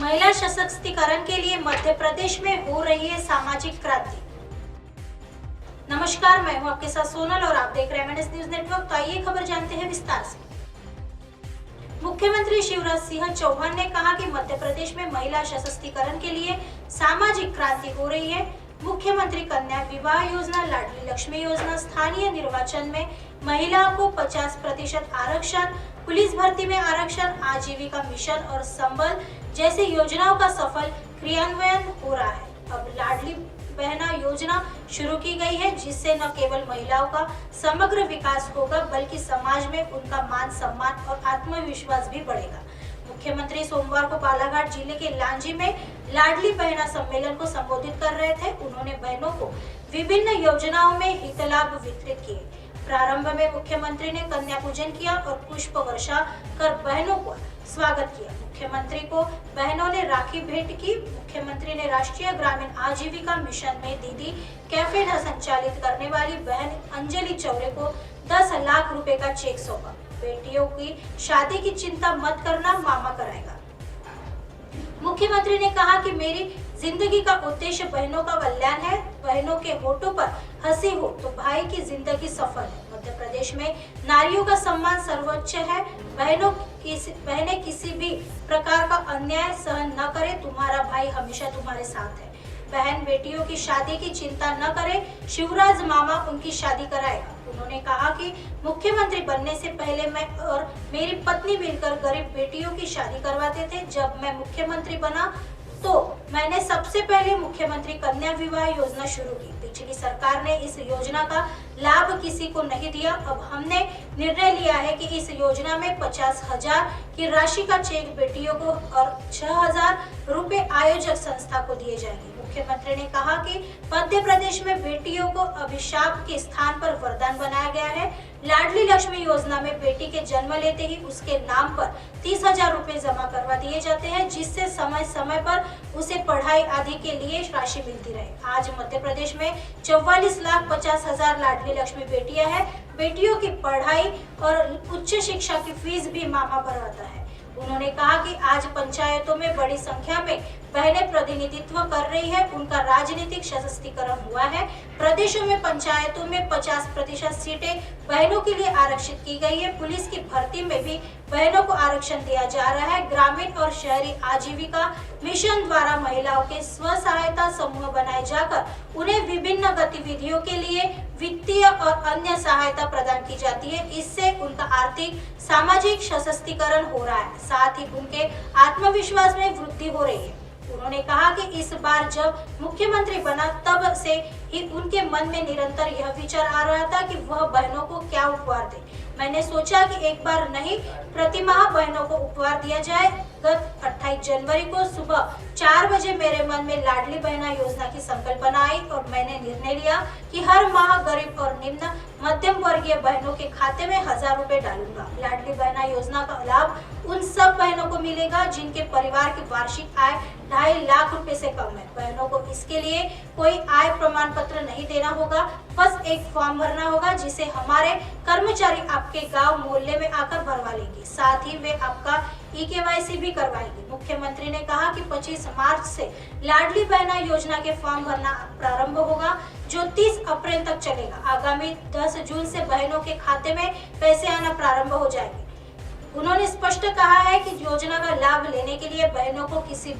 महिला सशक्तिकरण के लिए मध्य प्रदेश में हो रही है सामाजिक क्रांति। नमस्कार, मैं हूं आपके साथ सोनल और आप देख रहे हैं MNS न्यूज नेटवर्क। तो आइए खबर जानते हैं विस्तार से। मुख्यमंत्री शिवराज सिंह चौहान ने कहा कि मध्य प्रदेश में महिला सशक्तिकरण के लिए सामाजिक क्रांति हो रही है। मुख्यमंत्री कन्या विवाह योजना, लाडली लक्ष्मी योजना, स्थानीय निर्वाचन में महिलाओं को 50% आरक्षण, पुलिस भर्ती में आरक्षण, आजीविका मिशन और संबल जैसे योजनाओं का सफल क्रियान्वयन हो रहा है। अब लाडली बहना योजना शुरू की गई है, जिससे न केवल महिलाओं का समग्र विकास होगा बल्कि समाज में उनका मान सम्मान और आत्मविश्वास भी बढ़ेगा। मुख्यमंत्री सोमवार को बालाघाट जिले के लांजी में लाडली बहना सम्मेलन को संबोधित कर रहे थे। उन्होंने बहनों को विभिन्न योजनाओं में हित लाभ वितरित किए। प्रारंभ में मुख्यमंत्री ने कन्या पूजन किया और पुष्प वर्षा कर बहनों को स्वागत किया। मुख्यमंत्री को बहनों ने राखी भेंट की। मुख्यमंत्री ने राष्ट्रीय ग्रामीण आजीविका मिशन में दीदी कैफे संचालित करने वाली बहन अंजलि चौरे को 10 लाख रुपए का चेक सौंपा। बेटियों की शादी की चिंता मत करना, मामा कराएगा। मुख्यमंत्री ने कहा कि मेरी जिंदगी का उद्देश्य बहनों का कल्याण है। बहनों के होठों पर हंसी हो तो भाई की जिंदगी सफल है। मध्य प्रदेश में नारियों का सम्मान सर्वोच्च है। बहनें किसी भी प्रकार का अन्याय सहन न करे। तुम्हारा भाई हमेशा तुम्हारे साथ है। बहन बेटियों की शादी की चिंता न करे, शिवराज मामा उनकी शादी कराएगा। उन्होंने कहा कि मुख्यमंत्री बनने से पहले मैं और मेरी पत्नी मिलकर गरीब बेटियों की शादी करवाते थे। जब मैं मुख्यमंत्री बना तो मैंने सबसे पहले मुख्यमंत्री कन्या विवाह योजना शुरू की। पिछली सरकार ने इस योजना का लाभ किसी को नहीं दिया। अब हमने निर्णय लिया है कि इस योजना में 50,000 की राशि का चेक बेटियों को और 6,000 रुपए आयोजक संस्था को दिए जाएंगे। मुख्यमंत्री ने कहा कि मध्य प्रदेश में बेटियों को अभिशाप के स्थान पर वरदान बनाया गया है। लाडली लक्ष्मी योजना में बेटी के जन्म लेते ही उसके नाम पर 30,000 रुपए जमा करवा दिए जाते हैं, जिससे समय समय पर उसे पढ़ाई आदि के लिए राशि मिलती रहे। आज मध्य प्रदेश में 44,50,000 लाडली लक्ष्मी बेटियां हैं। बेटियों की पढ़ाई और उच्च शिक्षा की फीस भी मामा भरवाता है। उन्होंने कहा कि आज पंचायतों में बड़ी संख्या में बहनें प्रतिनिधित्व कर रही है। उनका राजनीतिक सशक्तिकरण हुआ है। प्रदेशों में पंचायतों में 50% सीटें बहनों के लिए आरक्षित की गई है। पुलिस की भर्ती में भी बहनों को आरक्षण दिया जा रहा है। ग्रामीण और शहरी आजीविका मिशन द्वारा महिलाओं के स्व सहायता समूह बनाए जाकर उन्हें विभिन्न गतिविधियों के लिए वित्तीय और अन्य सहायता प्रदान की जाती है। इससे उनका आर्थिक सामाजिक सशक्तिकरण हो रहा है, साथ ही उनके आत्मविश्वास में वृद्धि हो रही है। उन्होंने कहा कि इस बार जब मुख्यमंत्री बना तब से ही उनके मन में निरंतर यह विचार आ रहा था कि वह बहनों को क्या उपहार दे। मैंने सोचा कि एक बार नहीं, प्रतिमाह बहनों को उपहार दिया जाए। गत 28 जनवरी को सुबह 4 बजे मेरे मन में लाडली बहना योजना की संकल्पना आई और मैंने निर्णय लिया कि हर माह गरीब और निम्न मध्यम वर्गीय बहनों के खाते में 1,000 रुपए डालूंगा। लाडली बहना योजना का लाभ उन सब बहनों को मिलेगा जिनके परिवार की वार्षिक आय 2.5 लाख रुपए से कम है। बहनों को इसके लिए कोई आय प्रमाण पत्र नहीं देना होगा, बस एक फॉर्म भरना होगा जिसे हमारे कर्मचारी आपके गांव मोहल्ले में आकर भरवा लेंगे। साथ ही वे आपका EKYC भी करवाएंगे। मुख्यमंत्री ने कहा कि 25 मार्च से लाडली बहना योजना के फॉर्म भरना प्रारंभ होगा, जो 30 अप्रैल तक चलेगा। आगामी 10 जून से बहनों के खाते में पैसे आना प्रारंभ हो जाएंगे। उन्होंने स्पष्ट कहा है कि योजना का लाभ लेने के लिए बहनों को किसी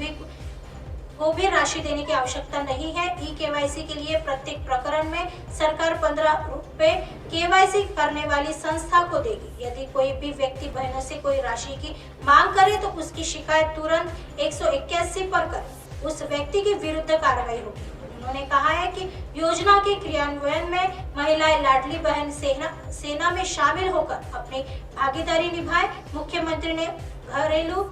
को भी राशि देने की आवश्यकता नहीं है। EKYC के लिए प्रत्येक प्रकरण में सरकार 15 रुपए KYC करने वाली संस्था को देगी। यदि कोई भी व्यक्ति बहनों से कोई राशि की मांग करे तो उसकी शिकायत तुरंत 181 पर कर उस व्यक्ति के विरुद्ध कार्रवाई होगी। उन्होंने कहा है कि योजना के क्रियान्वयन में महिलाएं लाडली बहन सेना में शामिल होकर अपनी भागीदारी निभाए। मुख्यमंत्री ने घरेलू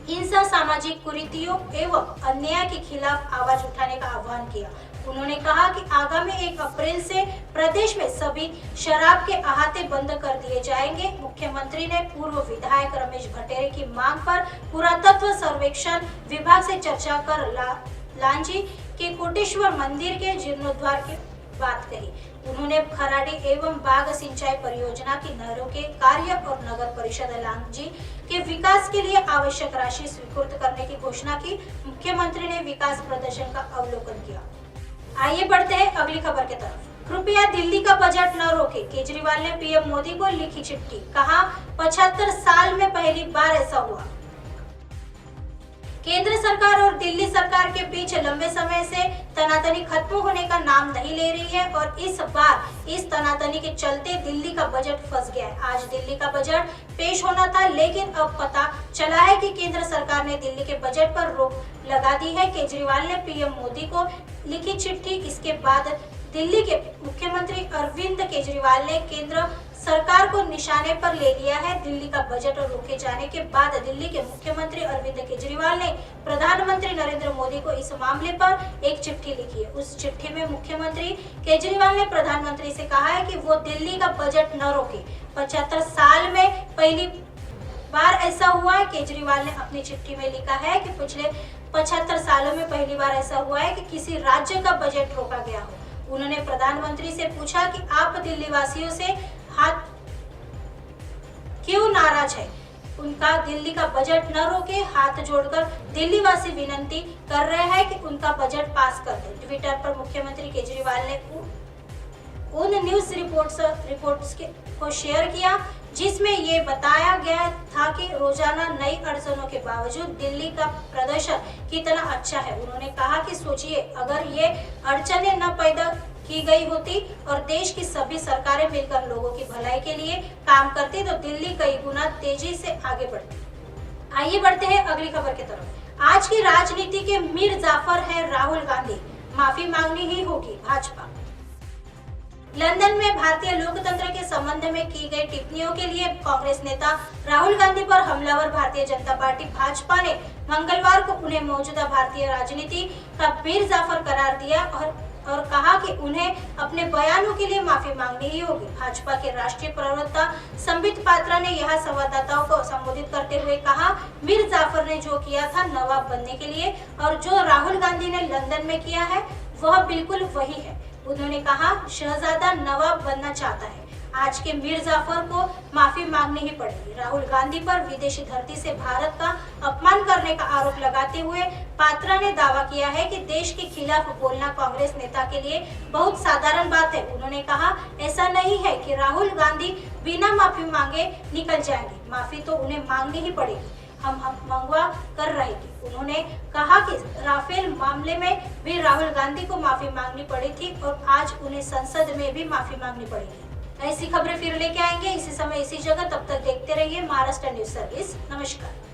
हिंसा, सामाजिक कुरीतियों एवं अन्याय के खिलाफ आवाज उठाने का आह्वान किया। उन्होंने कहा कि आगामी 1 अप्रैल से प्रदेश में सभी शराब के अहाते बंद कर दिए जाएंगे। मुख्यमंत्री ने पूर्व विधायक रमेश भट्टेरे की मांग पर पुरातत्व सर्वेक्षण विभाग से चर्चा कर लांजी के कोटेश्वर मंदिर के जीर्णोद्धार बात कही। उन्होंने खराड़ी एवं बाग सिंचाई परियोजना की नहरों के कार्य और नगर परिषद लांजी के विकास के लिए आवश्यक राशि स्वीकृत करने की घोषणा की। मुख्यमंत्री ने विकास प्रदर्शन का अवलोकन किया। आइए बढ़ते हैं अगली खबर की तरफ। कृपया दिल्ली का बजट न रोके, केजरीवाल ने पीएम मोदी को लिखी चिट्ठी। कहा 75 साल में पहली बार ऐसा हुआ। केंद्र सरकार और दिल्ली सरकार के बीच लंबे समय से तनातनी खत्म होने का नाम नहीं ले रही है और इस बार इस तनातनी के चलते दिल्ली का बजट फंस गया है। आज दिल्ली का बजट पेश होना था, लेकिन अब पता चला है कि केंद्र सरकार ने दिल्ली के बजट पर रोक लगा दी है। केजरीवाल ने पीएम मोदी को लिखी चिट्ठी। इसके बाद दिल्ली के मुख्यमंत्री अरविंद केजरीवाल ने केंद्र सरकार को निशाने पर ले लिया है। दिल्ली का बजट रोके जाने के बाद दिल्ली के मुख्यमंत्री अरविंद केजरीवाल ने प्रधानमंत्री नरेंद्र मोदी को इस मामले पर एक चिट्ठी लिखी है। उस चिट्ठी में मुख्यमंत्री केजरीवाल ने प्रधानमंत्री से कहा है कि वो दिल्ली का बजट न रोके। 75 साल में पहली बार ऐसा हुआ है। केजरीवाल ने अपनी चिट्ठी में लिखा है कि पिछले 75 सालों में पहली बार ऐसा हुआ है कि किसी राज्य का बजट रोका गया हो। उन्होंने प्रधानमंत्री से पूछा कि आप दिल्ली वासियों से हाथ क्यों नाराज है। उनका दिल्ली का बजट न रोके, हाथ जोड़कर दिल्ली वासी विनती कर रहे हैं कि उनका बजट पास कर दे। ट्विटर पर मुख्यमंत्री केजरीवाल ने उन न्यूज रिपोर्ट्स को शेयर किया जिसमें ये बताया गया था कि रोजाना नई अड़चनों के बावजूद दिल्ली का प्रदर्शन कितना अच्छा है। उन्होंने कहा कि सोचिए, अगर ये अड़चनें न पैदा की गई होती और देश की सभी सरकारें मिलकर लोगों की भलाई के लिए काम करती तो दिल्ली कई गुना तेजी से आगे बढ़ती। आइए बढ़ते हैं अगली खबर की तरफ। आज की राजनीति के मीर जाफर है राहुल गांधी, माफी मांगनी ही होगी भाजपा। लंदन में भारतीय लोकतंत्र के संबंध में की गई टिप्पणियों के लिए कांग्रेस नेता राहुल गांधी पर हमलावर भारतीय जनता पार्टी भाजपा ने मंगलवार को उन्हें मौजूदा भारतीय राजनीति का मीर जाफर करार दिया और कहा कि उन्हें अपने बयानों के लिए माफी मांगनी ही होगी। भाजपा के राष्ट्रीय प्रवक्ता संबित पात्रा ने यह संवाददाताओं को संबोधित करते हुए कहा, मीर जाफर ने जो किया था नवाब बनने के लिए और जो राहुल गांधी ने लंदन में किया है वह बिल्कुल वही है। उन्होंने कहा, शहजादा नवाब बनना चाहता है। आज के मीर जाफर को माफी मांगनी ही पड़ेगी। राहुल गांधी पर विदेशी धरती से भारत का अपमान करने का आरोप लगाते हुए पात्रा ने दावा किया है कि देश के खिलाफ बोलना कांग्रेस नेता के लिए बहुत साधारण बात है। उन्होंने कहा, ऐसा नहीं है कि राहुल गांधी बिना माफी मांगे निकल जाएंगे, माफी तो उन्हें मांगनी ही पड़ेगी। हम मंगवा कर रहेगी। उन्होंने कहा कि राफेल मामले में भी राहुल गांधी को माफी मांगनी पड़ी थी और आज उन्हें संसद में भी माफी मांगनी पड़ेगी। ऐसी खबरें फिर लेके आएंगे इसी समय इसी जगह। तब तक देखते रहिए महाराष्ट्र न्यूज सर्विस। नमस्कार।